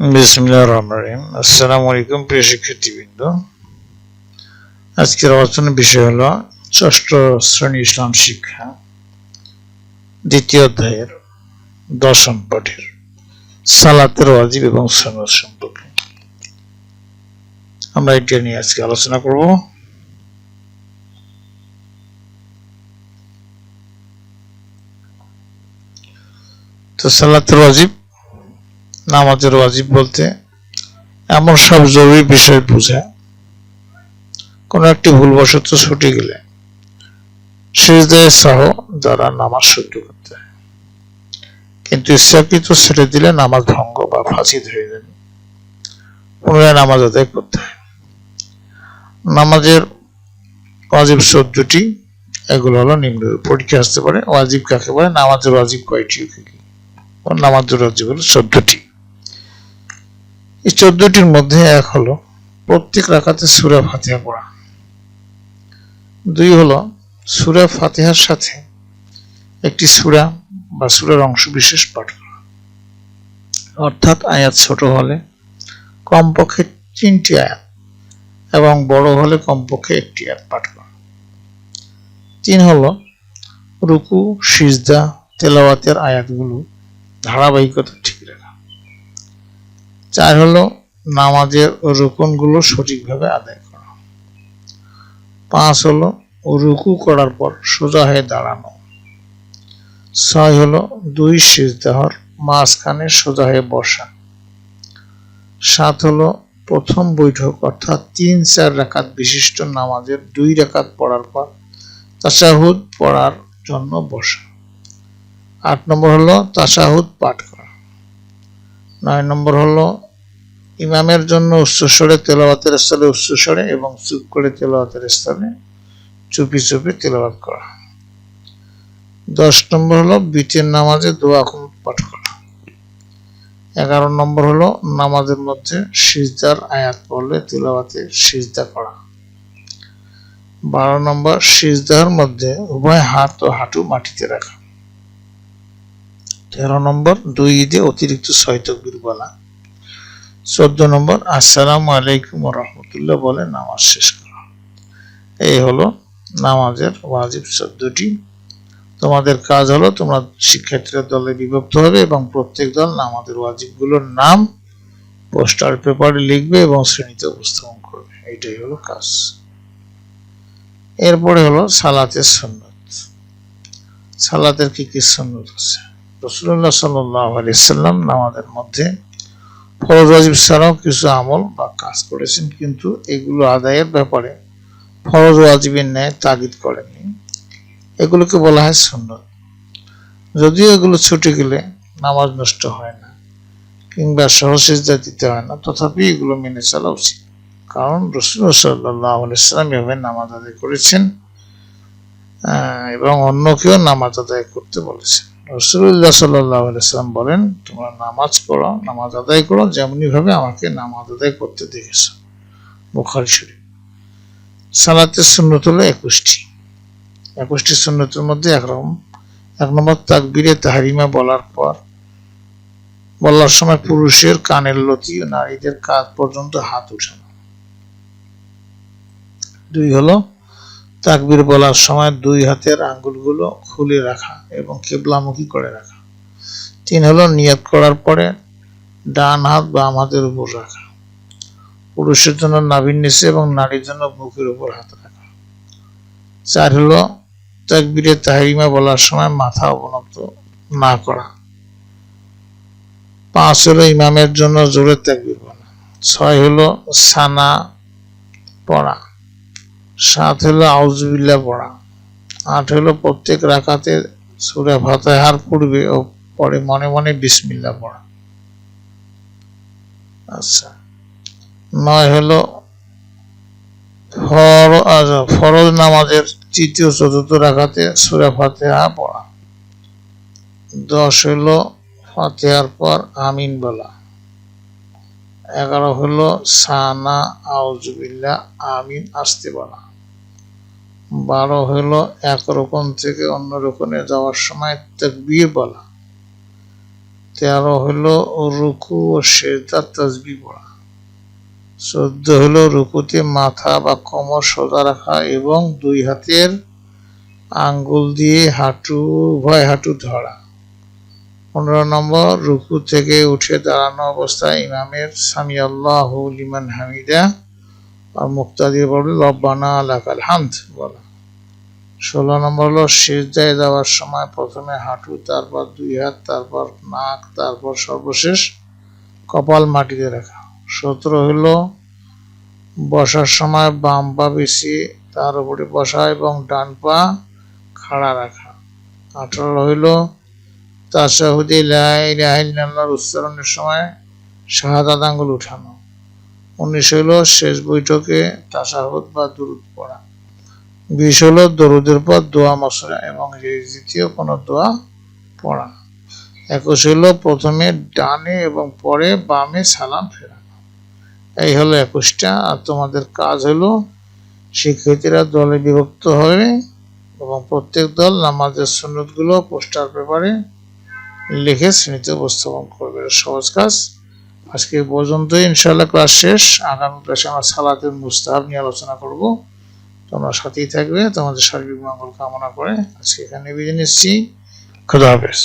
বিসমিল্লাহির রহমানির রহিম। আসসালামু আলাইকুম প্রিয় শিক্ষার্থীবৃন্দ। আজকের আলোচনার বিষয় হলো ষষ্ঠ শ্রেণী ইসলাম শিক্ষা দ্বিতীয় অধ্যায়ের দশম পাঠের সালাতের ওয়াজিব এবং সুন্নাত সম্পর্কে আমরা এটা নিয়ে আজকে আলোচনা করব। তো সালাতের ওয়াজিব, নামাজের ওয়াজিব বলতে এমন সব জরুরি বিষয় বোঝায় কোন একটি ভুলবশত ছুটে গেলে সিজদায়ে সাহু দ্বারা নামাজ শুদ্ধ করতে হয়, কিন্তু ইচ্ছাকৃত ছেড়ে দিলে নামাজ ভঙ্গ বা ফাসিদ হয়ে যাবে, পুনরায় নামাজ আদায় করতে হয়। নামাজের ওয়াজিব 14টি, এগুলো হলো নিম্ন। পরীক্ষা আসতে পারে ওয়াজিব কাকে বলে, নামাজের ওয়াজিব কয়টি, নামাজের ওয়াজিব হলো 14টি। এই 14টির মধ্যে এক হলো প্রত্যেক রাকাতে সূরা ফাতিহা পড়া, 2 হলো সূরা ফাতিহার সাথে একটি সূরা বা সূরার অংশ বিশেষ পাঠ করা, অর্থাৎ আয়াত ছোট হলে কমপক্ষে 3টি আয়াত এবং বড় হলে কমপক্ষে 1টি আয়াত পাঠ করা। 3 হলো রুকু, সিজদা, তেলাওয়াতের আয়াতগুলো ধারাবাহিকতা ঠিক রাখা। 4 হলো নামাজের রুকুনগুলো সঠিকভাবে আদায় করা। 5 হলো রুকু করার পর সোজা হয়ে দাঁড়ানো। 6 হলো 2 সিজদার মাঝখানে সোজা হয়ে বসা। 7 হলো প্রথম বৈঠক অর্থাৎ 3-4 রাকাত বিশিষ্ট নামাজের 2 রাকাত পড়ার পর তাশাহুদ পড়ার জন্য বসা। 8 নম্বর হলো তাশাহুদ পাঠ করা। 9 নম্বর হলো ইমামের জন্য উচ্চস্বরে তেলাওয়াতের স্থলে উচ্চস্বরে এবং চুপ করে তেলাওয়াতের স্থলে চুপি চুপি তেলাওয়াত করা। 10 নম্বর হলো বিতের নামাজে দোয়া কুনুত পাঠ করা। 11 নম্বর হলো নামাজের মধ্যে সিজদার আয়াত পড়লে তেলাওয়াতে সিজদা করা। 12 নম্বর সিজদার মধ্যে উভয় হাত ও হাঁটু মাটিতে রাখা। 13 নম্বর 2 ঈদে অতিরিক্ত 6 তাকবীর বলা। 14 নম্বর আসসালামু আলাইকুম ওয়া রাহমাতুল্লাহ বলে নামাজ শেষ করা। এই হলো নামাজের ওয়াজিব 14টি। তোমাদের কাজ হলো তোমরা শিক্ষার্থীরা দলে বিভক্ত হবে এবং প্রত্যেক দল নামাজের ওয়াজিবগুলোর নাম পোস্টার পেপারে লিখবে এবং শ্রেণীতে উপস্থাপন করবে। এইটাই হলো কাজ। এরপরে হলো সালাতের সুন্নাত। সালাতের কি কি সুন্নাত আছে? রাসূলুল্লাহ সাল্লাল্লাহু আলাইহি ওয়াসাল্লাম নামাজের মধ্যে ফরজ ওয়াজিব ছাড়াও কিছু আমল বা কাজ করেছেন, কিন্তু এগুলো আদায়ের ব্যাপারে ফরজ ওয়াজিবের ন্যায় তাগিদ করেননি। এগুলোকে বলা হয় সুন্নাত। যদিও এগুলো ছুটে গেলে নামাজ নষ্ট হয় না কিংবা সহসিজদা দিতে হয় না, তথাপি এগুলো মেনে চলা উচিত, কারণ রাসূলুল্লাহ সাল্লাল্লাহু আলাইহি ওয়াসাল্লাম এভাবে নামাজ আদায় করেছেন এবং অন্যকেও নামাজ আদায় করতে বলেছেন। রাসূলুল্লাহ সাল্লাল্লাহু আলাইহি ওয়াসাল্লাম বলেন, তোমরা নামাজ পড়ো, নামাজ আদায় করো যেমনি ভাবে আমাকে নামাজ আদায় করতে দেখেছো। বুখারী শরীফ। সালাতের সুন্নাত হলো 21টি। 21টি সুন্নাতের মধ্যে 1 নম্বর তাকবীরে তাহরিমা বলার সময় পুরুষের কানের লতি ও নারীদের কাঁধ পর্যন্ত হাত উঠানো। 2 হলো তাকবীর বলার সময় 2 হাতের আঙ্গুলগুলো খুলে রাখা এবং কিবলামুখী করে রাখা। 3 হলো নিয়ত করার পরে ডান হাত বাম হাতের উপর রাখা। পুরুষের জন্য নাভির নিচে এবং নারীর জন্য বুকের উপর হাত রাখা। 4 হলো তাকবীরে তাহরিমা বলার সময় মাথা অবনত না করা। 5 হলো ইমামের জন্য জোরে তাকবীর বলা। 6 হলো সানা পড়া। 7 হলো আউযুবিল্লাহ পড়া। 8 হলো প্রত্যেক রাকাতে সূরা ফাতিহার পূর্বে ও পরে মনে মনে বিসমিল্লাহ পড়া। আচ্ছা। 9 হলো ফরজ নামাজের 3য় ও 4র্থ রাকাতে সূরা ফাতিহা পড়া। 10 হলো ফাতিহার পর আমিন বলা। 11 হলো সানা আউযুবিল্লাহ আমিন আসতে বলা। 12 হলো এক রকম থেকে অন্য রকমে যাওয়ার সময় তাকবীর বলা। 13 হলো রুকু ও সিজদার তাসবিহ পড়া। 14 হলো রুকুতে মাথা বা কোমর সোজা রাখা এবং 2 হাতের আঙ্গুল দিয়ে উভয় হাঁটু ধরা। 15 নম্বর রুকু থেকে উঠে দাঁড়ানো অবস্থায় ইমামের সামি আল্লাহু লিমান হামিদা আর মুক্তাদির বলে রব্বানা লাকাল হামদ বলা। 16 নম্বর হলো সিজদায় যাওয়ার সময় প্রথমে হাঁটু, তারপর 2 হাত, তারপর নাক, তারপর সর্বশেষ কপাল মাটিতে রাখা। 17 হলো বসার সময় বাম পা বিছিয়ে তার উপরে বসা এবং ডান পা খাড়া রাখা। 18 হইল তাশাহুদে লা ইলাহা ইল্লাল্লাহর উচ্চারণের সময় শাহাদাত আঙ্গুল উঠানো। 19 হইল শেষ বৈঠকে তাশাহুদ বা দুরূদ পড়া। 20 হলো দরুদের পর দোয়া মশরা এবং দ্বিতীয় কোনো দোয়া পড়া। 21 হলো প্রথমে ডানে এবং পরে বামে সালাম ফেরানো। এই হলো 21টা। আর তোমাদের কাজ হলো শিক্ষার্থীরা দলে বিভক্ত হবে এবং প্রত্যেক দল নামাজের সুন্নতগুলো পোস্টার পেপারে লিখে শ্রেণীতে উপস্থাপন করবে। সহজ কাজ। আজকে পর্যন্তই, ইনশাআল্লাহ ক্লাস শেষ। আগামী ক্লাসে আমরা সালাতের মুস্তাহাব নিয়ে আলোচনা করব। তোমরা সাথেই থাকবে। তোমাদের সার্বিক মঙ্গল কামনা করে আজকে এখানে বিদায় নিচ্ছি। খোদা হাফেজ।